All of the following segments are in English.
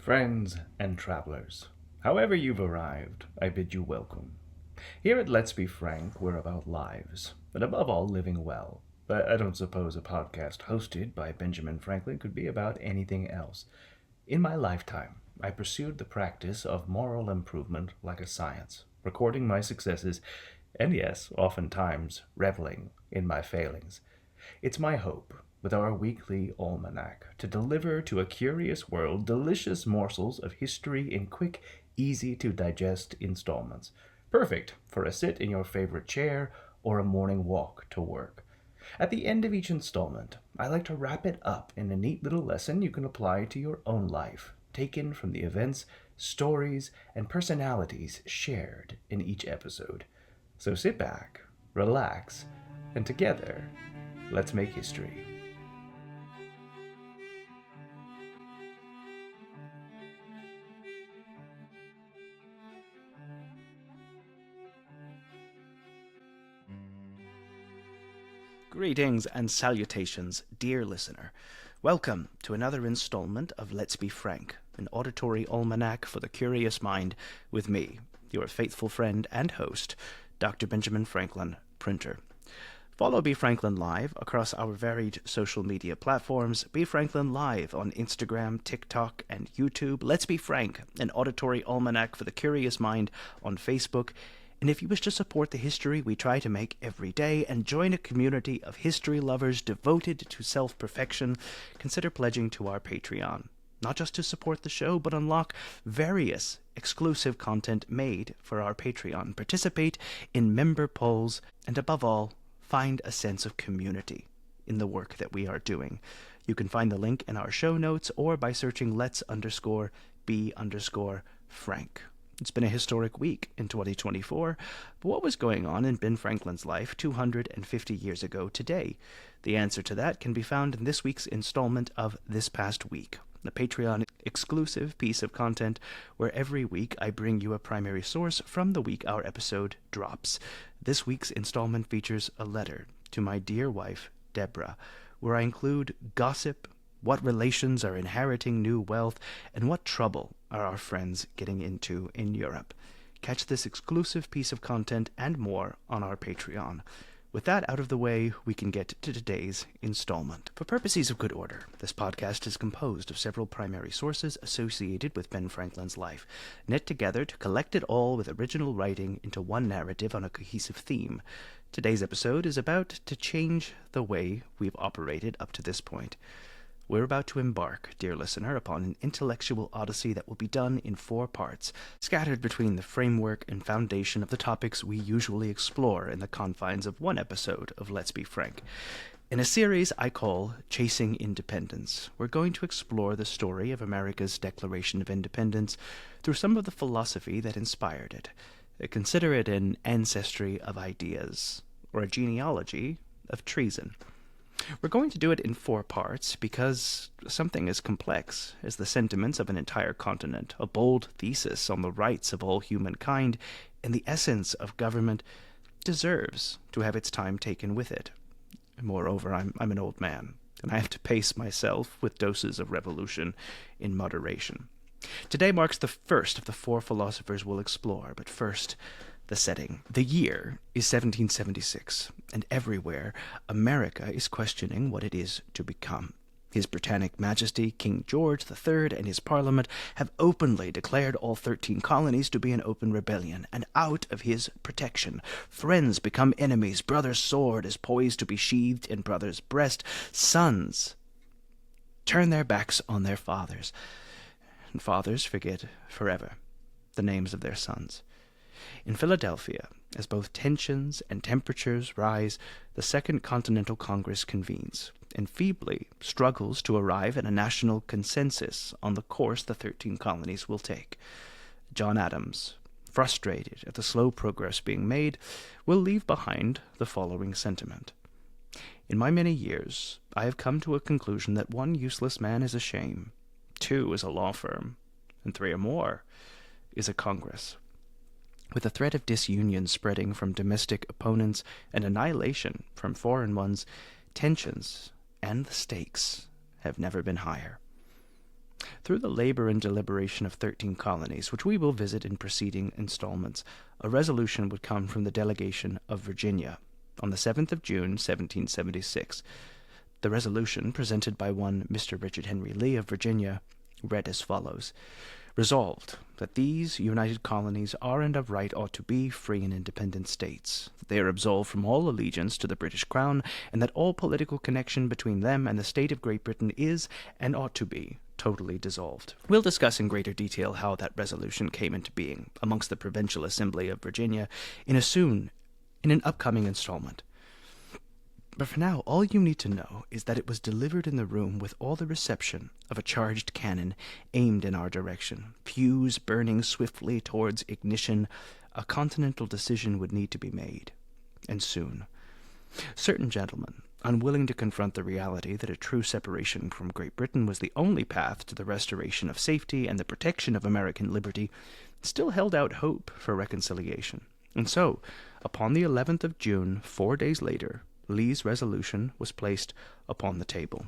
Friends and travelers, however you've arrived, I bid you welcome. Here at Let's Be Frank, we're about lives, and above all, living well. But I don't suppose a podcast hosted by Benjamin Franklin could be about anything else. In my lifetime, I pursued the practice of moral improvement like a science, recording my successes, and yes, oftentimes reveling in my failings. It's my hope, with our weekly almanack, to deliver to a curious world delicious morsels of history in quick, easy to digest installments, perfect for a sit in your favorite chair or a morning walk to work. At the end of each installment, I like to wrap it up in a neat little lesson you can apply to your own life, taken from the events, stories, and personalities shared in each episode. So sit back, relax, and together, let's make history. Greetings and salutations, dear listener. Welcome to another installment of Let's Be Frank, an auditory almanac for the curious mind with me, your faithful friend and host, Dr. Benjamin Franklin, printer. Follow B. Franklin Live across our varied social media platforms. B. Franklin Live on Instagram, TikTok, and YouTube. Let's Be Frank, an auditory almanac for the curious mind on Facebook. And if you wish to support the history we try to make every day and join a community of history lovers devoted to self-perfection, consider pledging to our Patreon. Not just to support the show, but unlock various exclusive content made for our Patreon. Participate in member polls, and above all, find a sense of community in the work that we are doing. You can find the link in our show notes or by searching Let's_B_Frank. It's been a historic week in 2024, but what was going on in Ben Franklin's life 250 years ago today? The answer to that can be found in this week's installment of This Past Week, the Patreon exclusive piece of content where every week I bring you a primary source from the week our episode drops. This week's installment features a letter to my dear wife, Deborah, where I include gossip, what relations are inheriting new wealth, and what trouble are our friends getting into in Europe. Catch this exclusive piece of content and more on our Patreon. With that out of the way, we can get to today's installment. For purposes of good order, this podcast is composed of several primary sources associated with Ben Franklin's life, knit together to collect it all with original writing into one narrative on a cohesive theme. Today's episode is about to change the way we've operated up to this point. We're about to embark, dear listener, upon an intellectual odyssey that will be done in 4 parts, scattered between the framework and foundation of the topics we usually explore in the confines of one episode of Let's Be Frank. In a series I call Chasing Independence, we're going to explore the story of America's Declaration of Independence through some of the philosophy that inspired it. Consider it an ancestry of ideas, or a genealogy of treason. We're going to do it in 4 parts because something as complex as the sentiments of an entire continent, a bold thesis on the rights of all humankind, and the essence of government deserves to have its time taken with it. Moreover, I'm an old man, and I have to pace myself with doses of revolution in moderation. Today marks the first of the 4 philosophers we'll explore, but first, the setting. The year is 1776, and everywhere America is questioning what it is to become. His Britannic Majesty, King George III, and his Parliament have openly declared all 13 colonies to be in open rebellion, and out of his protection, friends become enemies, brother's sword is poised to be sheathed in brother's breast, sons turn their backs on their fathers, and fathers forget forever the names of their sons. In Philadelphia, as both tensions and temperatures rise, the Second Continental Congress convenes and feebly struggles to arrive at a national consensus on the course the 13 colonies will take. John Adams, frustrated at the slow progress being made, will leave behind the following sentiment. In my many years, I have come to a conclusion that 1 useless man is a shame, 2 is a law firm, and 3 or more is a Congress. With the threat of disunion spreading from domestic opponents and annihilation from foreign ones, tensions and the stakes have never been higher. Through the labor and deliberation of 13 colonies, which we will visit in preceding installments, a resolution would come from the delegation of Virginia on the 7th of June, 1776. The resolution, presented by one Mr. Richard Henry Lee of Virginia, read as follows: Resolved, that these united colonies are and of right ought to be free and independent states, that they are absolved from all allegiance to the British Crown, and that all political connection between them and the state of Great Britain is, and ought to be, totally dissolved. We'll discuss in greater detail how that resolution came into being amongst the Provincial Assembly of Virginia in an upcoming installment. But for now, all you need to know is that it was delivered in the room with all the reception of a charged cannon aimed in our direction, fuse burning swiftly towards ignition. A continental decision would need to be made, and soon. Certain gentlemen, unwilling to confront the reality that a true separation from Great Britain was the only path to the restoration of safety and the protection of American liberty, still held out hope for reconciliation. And so, upon the 11th of June, 4 days later, Lee's resolution was placed upon the table,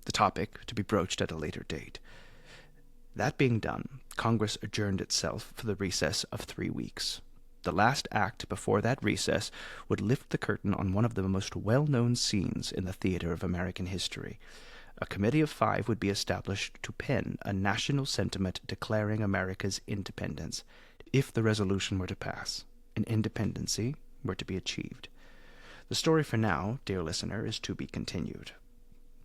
the topic to be broached at a later date. That being done, Congress adjourned itself for the recess of 3 weeks. The last act before that recess would lift the curtain on one of the most well-known scenes in the theater of American history. A committee of 5 would be established to pen a national sentiment declaring America's independence. If the resolution were to pass, an independency were to be achieved. The story for now, dear listener, is to be continued.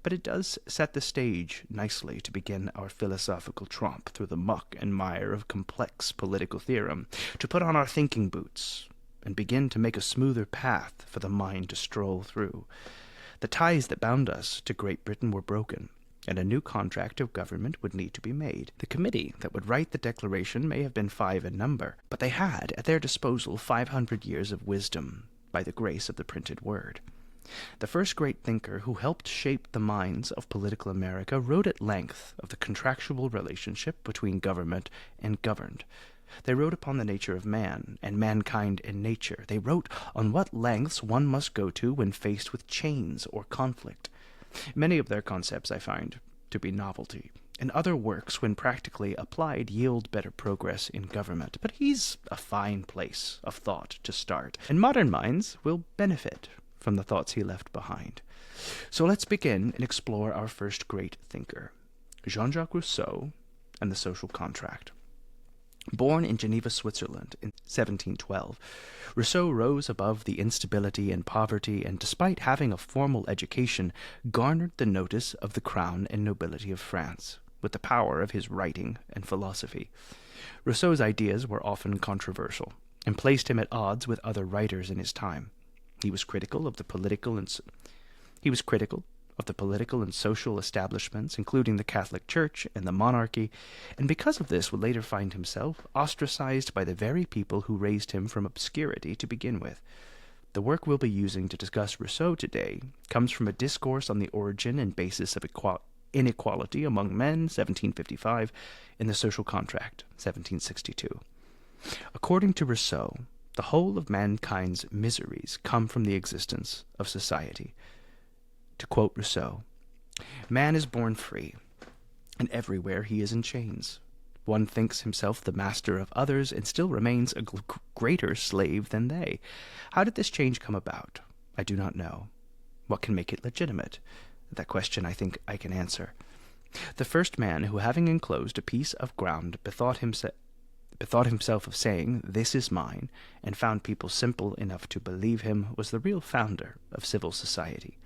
But it does set the stage nicely to begin our philosophical tromp through the muck and mire of complex political theorem, to put on our thinking boots, and begin to make a smoother path for the mind to stroll through. The ties that bound us to Great Britain were broken, and a new contract of government would need to be made. The committee that would write the declaration may have been 5 in number, but they had at their disposal 500 years of wisdom, by the grace of the printed word. The first great thinker who helped shape the minds of political America wrote at length of the contractual relationship between government and governed. They wrote upon the nature of man, and mankind and nature. They wrote on what lengths one must go to when faced with chains or conflict. Many of their concepts I find to be novelty, and other works, when practically applied, yield better progress in government. But he's a fine place of thought to start, and modern minds will benefit from the thoughts he left behind. So let's begin and explore our first great thinker, Jean-Jacques Rousseau and the social contract. Born in Geneva, Switzerland in 1712, Rousseau rose above the instability and poverty, and despite having a formal education, garnered the notice of the crown and nobility of France, with the power of his writing and philosophy. Rousseau's ideas were often controversial, and placed him at odds with other writers in his time. He was critical of the political and social establishments, including the Catholic Church and the monarchy, and because of this would later find himself ostracized by the very people who raised him from obscurity to begin with. The work we'll be using to discuss Rousseau today comes from a discourse on the origin and basis of inequality among men, 1755, in the Social Contract, 1762. According to Rousseau, the whole of mankind's miseries come from the existence of society. To quote Rousseau, "Man is born free, and everywhere he is in chains. One thinks himself the master of others and still remains a greater slave than they. How did this change come about? I do not know. What can make it legitimate? That question I think I can answer. The first man who, having enclosed a piece of ground, bethought himself of saying, 'This is mine,' and found people simple enough to believe him, was the real founder of civil society.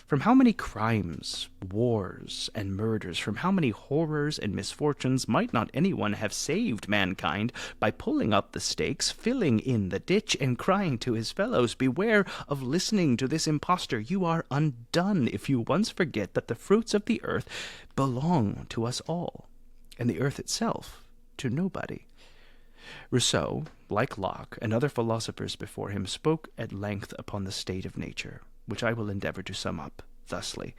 From how many crimes, wars, and murders, from how many horrors and misfortunes might not anyone have saved mankind by pulling up the stakes, filling in the ditch, and crying to his fellows, 'Beware of listening to this impostor. You are undone if you once forget that the fruits of the earth belong to us all, and the earth itself to nobody.'" Rousseau, like Locke and other philosophers before him, spoke at length upon the state of nature, which I will endeavor to sum up thusly.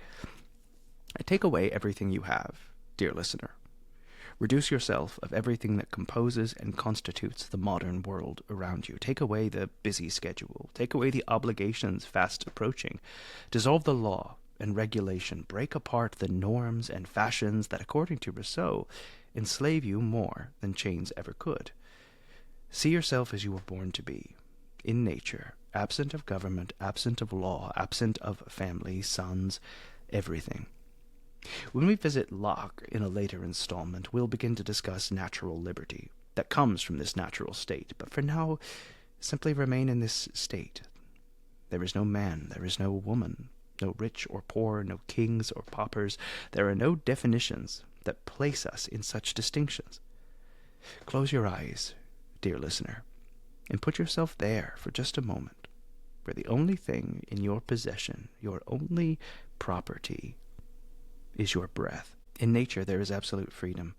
Take away everything you have, dear listener. Reduce yourself of everything that composes and constitutes the modern world around you. Take away the busy schedule. Take away the obligations fast approaching. Dissolve the law and regulation break apart the norms and fashions that, according to Rousseau, enslave you more than chains ever could. See yourself as you were born to be, in nature, absent of government, absent of law, absent of family, sons, everything. When we visit Locke in a later installment, we'll begin to discuss natural liberty that comes from this natural state, but for now, simply remain in this state. There is no man, there is no woman, no rich or poor, no kings or paupers. There are no definitions that place us in such distinctions. Close your eyes, dear listener, and put yourself there for just a moment, where the only thing in your possession, your only property, is your breath. In nature there is absolute freedom.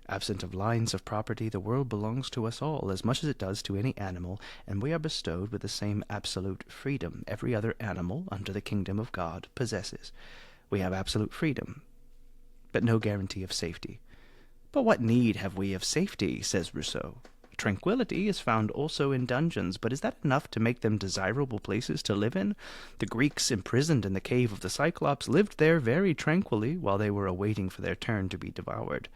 Absent of lines of property, the world belongs to us all, as much as it does to any animal, and we are bestowed with the same absolute freedom every other animal under the kingdom of God possesses. We have absolute freedom, but no guarantee of safety. But what need have we of safety, says Rousseau. Tranquility is found also in dungeons, but is that enough to make them desirable places to live in? The Greeks, imprisoned in the cave of the Cyclops, lived there very tranquilly while they were awaiting for their turn to be devoured.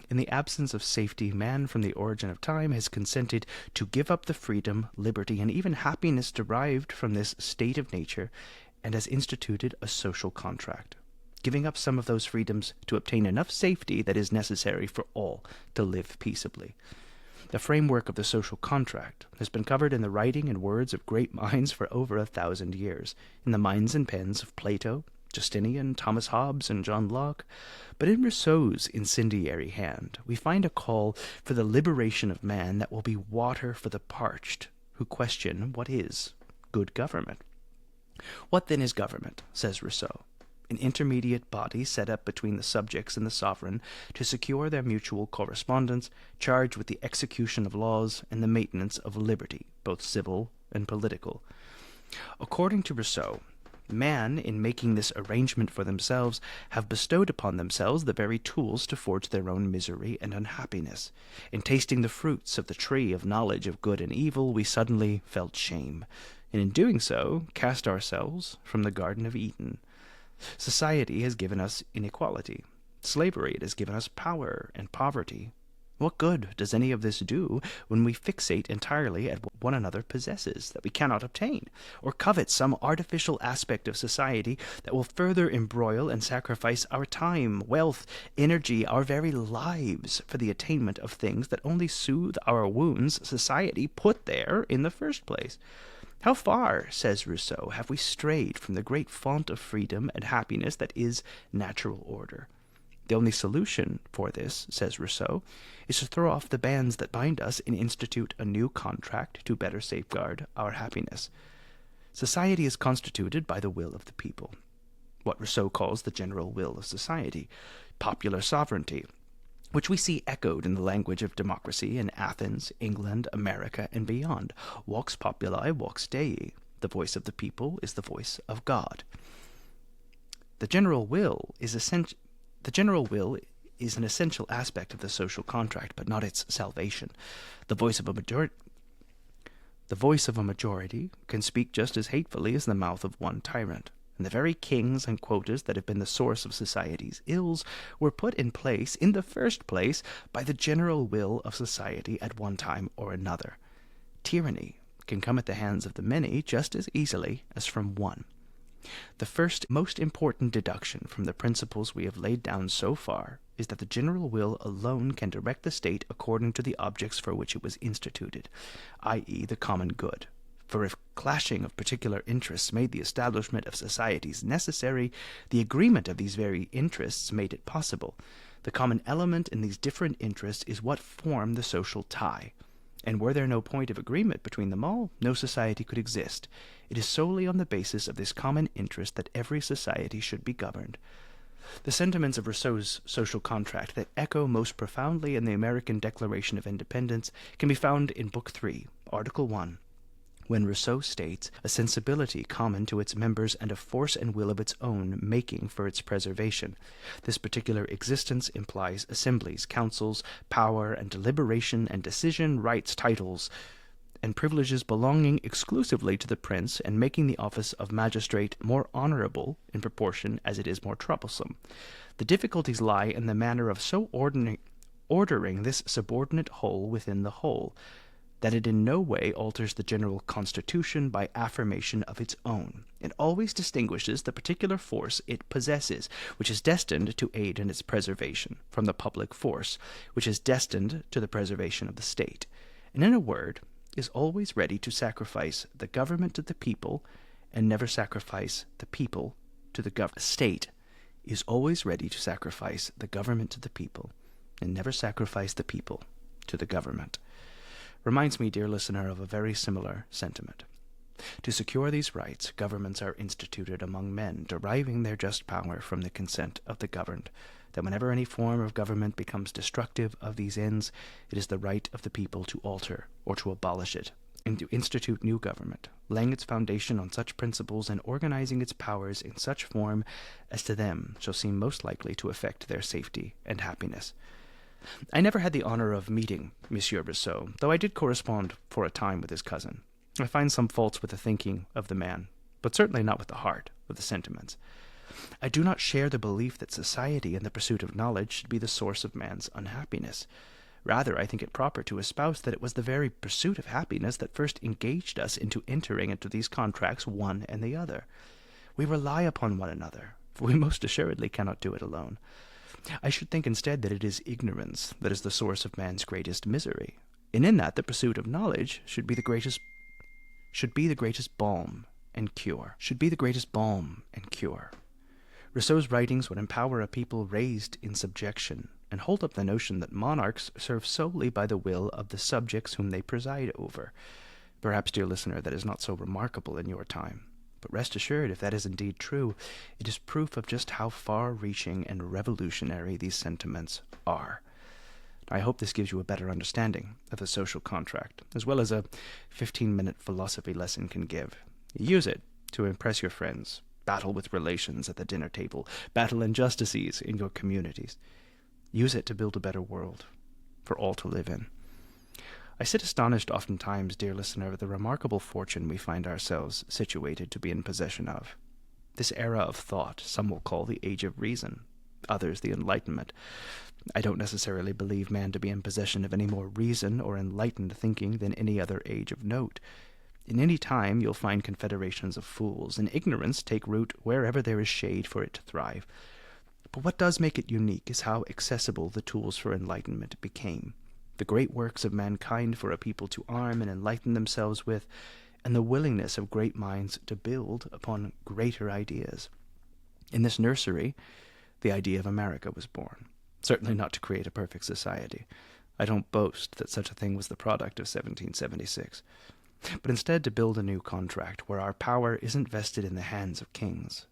In the absence of safety, man from the origin of time has consented to give up the freedom, liberty, and even happiness derived from this state of nature, and has instituted a social contract, giving up some of those freedoms to obtain enough safety that is necessary for all to live peaceably. The framework of the social contract has been covered in the writing and words of great minds for over 1,000 years, in the minds and pens of Plato, Justinian, Thomas Hobbes, and John Locke. But in Rousseau's incendiary hand, we find a call for the liberation of man that will be water for the parched, who question what is good government. What then is government, says Rousseau? An intermediate body set up between the subjects and the sovereign to secure their mutual correspondence, charged with the execution of laws and the maintenance of liberty, both civil and political. According to Rousseau, man, in making this arrangement for themselves, have bestowed upon themselves the very tools to forge their own misery and unhappiness. In tasting the fruits of the tree of knowledge of good and evil, we suddenly felt shame, and in doing so, cast ourselves from the Garden of Eden. Society has given us inequality. Slavery, it has given us power and poverty. What good does any of this do when we fixate entirely at what one another possesses that we cannot obtain, or covet some artificial aspect of society that will further embroil and sacrifice our time, wealth, energy, our very lives for the attainment of things that only soothe our wounds society put there in the first place? How far, says Rousseau, have we strayed from the great font of freedom and happiness that is natural order? The only solution for this, says Rousseau, is to throw off the bands that bind us and institute a new contract to better safeguard our happiness. Society is constituted by the will of the people, what Rousseau calls the general will of society, popular sovereignty, which we see echoed in the language of democracy in Athens, England, America, and beyond. Vox populi, vox Dei. The voice of the people is the voice of God. The general will is an essential aspect of the social contract, but not its salvation. The voice of a majority can speak just as hatefully as the mouth of one tyrant. And the very kings and quotas that have been the source of society's ills were put in place, in the first place, by the general will of society at one time or another. Tyranny can come at the hands of the many just as easily as from one. The first most important deduction from the principles we have laid down so far is that the general will alone can direct the state according to the objects for which it was instituted, i.e., the common good. For if clashing of particular interests made the establishment of societies necessary, the agreement of these very interests made it possible. The common element in these different interests is what form the social tie. And were there no point of agreement between them all, no society could exist. It is solely on the basis of this common interest that every society should be governed. The sentiments of Rousseau's social contract that echo most profoundly in the American Declaration of Independence can be found in Book 3, Article 1, when Rousseau states a sensibility common to its members and a force and will of its own making for its preservation. This particular existence implies assemblies, councils, power and deliberation and decision, rights, titles, and privileges belonging exclusively to the prince, and making the office of magistrate more honorable in proportion as it is more troublesome. The difficulties lie in the manner of so ordering this subordinate whole within the whole, that it in no way alters the general constitution by affirmation of its own. It always distinguishes the particular force it possesses, which is destined to aid in its preservation, from the public force, which is destined to the preservation of the state, and in a word, is always ready to sacrifice the government to the people, and never sacrifice the people to the government. State is always ready to sacrifice the government to the people, and never sacrifice the people to the government. Reminds me, dear listener, of a very similar sentiment. To secure these rights, governments are instituted among men, deriving their just power from the consent of the governed, that whenever any form of government becomes destructive of these ends, it is the right of the people to alter or to abolish it, and to institute new government, laying its foundation on such principles and organizing its powers in such form as to them shall seem most likely to affect their safety and happiness. I never had the honor of meeting Monsieur Rousseau, though I did correspond for a time with his cousin. I find some faults with the thinking of the man, but certainly not with the heart of the sentiments. I do not share the belief that society and the pursuit of knowledge should be the source of man's unhappiness. Rather, I think it proper to espouse that it was the very pursuit of happiness that first engaged us into entering into these contracts, one and the other. We rely upon one another, for we most assuredly cannot do it alone. I should think instead that it is ignorance that is the source of man's greatest misery, and in that the pursuit of knowledge should be the greatest balm and cure. Rousseau's writings would empower a people raised in subjection, and hold up the notion that monarchs serve solely by the will of the subjects whom they preside over. Perhaps, dear listener, that is not so remarkable in your time. But rest assured, if that is indeed true, it is proof of just how far-reaching and revolutionary these sentiments are. I hope this gives you a better understanding of the social contract, as well as a 15-minute philosophy lesson can give. Use it to impress your friends, battle with relations at the dinner table, battle injustices in your communities. Use it to build a better world for all to live in. I sit astonished oftentimes, dear listener, of the remarkable fortune we find ourselves situated to be in possession of. This era of thought some will call the Age of Reason, others the Enlightenment. I don't necessarily believe man to be in possession of any more reason or enlightened thinking than any other age of note. In any time you'll find confederations of fools, and ignorance take root wherever there is shade for it to thrive. But what does make it unique is how accessible the tools for enlightenment became. The great works of mankind for a people to arm and enlighten themselves with, and the willingness of great minds to build upon greater ideas. In this nursery, the idea of America was born. Certainly not to create a perfect society. I don't boast that such a thing was the product of 1776. But instead to build a new contract where our power isn't vested in the hands of kings,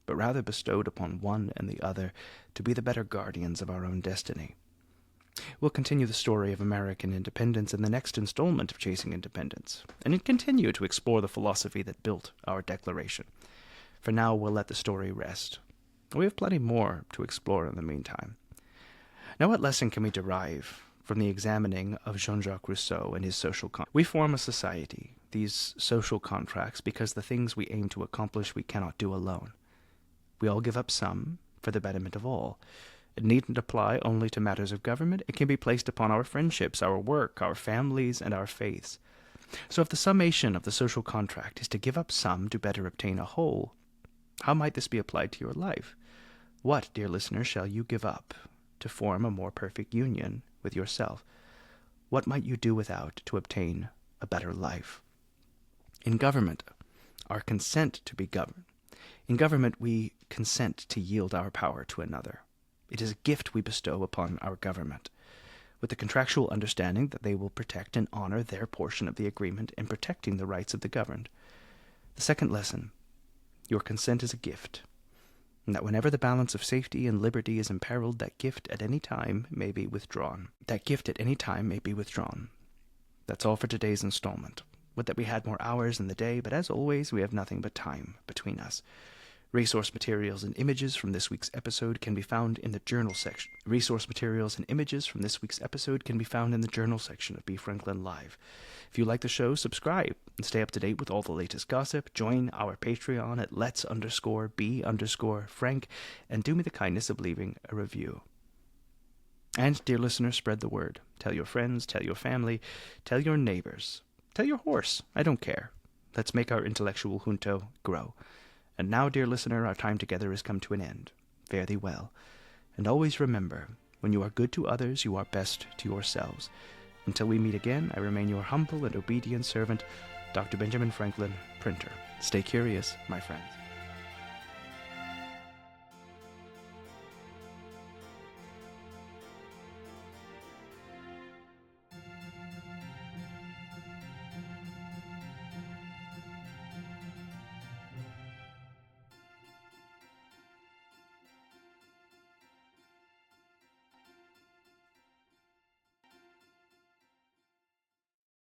but rather bestowed upon one and the other to be the better guardians of our own destiny. We'll continue the story of American independence in the next installment of Chasing Independence, and continue to explore the philosophy that built our Declaration. For now, we'll let the story rest. We have plenty more to explore in the meantime. Now, what lesson can we derive from the examining of Jean-Jacques Rousseau and his social contracts? We form a society, these social contracts, because the things we aim to accomplish we cannot do alone. We all give up some for the betterment of all. It needn't apply only to matters of government. It can be placed upon our friendships, our work, our families, and our faiths. So if the summation of the social contract is to give up some to better obtain a whole, how might this be applied to your life? What, dear listener, shall you give up to form a more perfect union with yourself? What might you do without to obtain a better life? In government, our consent to be governed. In government, we consent to yield our power to another. It is a gift we bestow upon our government, with the contractual understanding that they will protect and honor their portion of the agreement in protecting the rights of the governed. The second lesson, your consent is a gift, and that whenever the balance of safety and liberty is imperiled, that gift at any time may be withdrawn. That's all for today's installment. Would that we had more hours in the day, but as always, we have nothing but time between us. Resource materials and images from this week's episode can be found in the journal section. Resource materials and images from this week's episode can be found in the journal section of B. Franklin Live. If you like the show, subscribe and stay up to date with all the latest gossip. Join our Patreon at lets_b_frank and do me the kindness of leaving a review. And, dear listener, spread the word. Tell your friends, tell your family, tell your neighbors, tell your horse. I don't care. Let's make our intellectual junto grow. And now, dear listener, our time together has come to an end. Fare thee well. And always remember, when you are good to others, you are best to yourselves. Until we meet again, I remain your humble and obedient servant, Dr. Benjamin Franklin, Printer. Stay curious, my friends.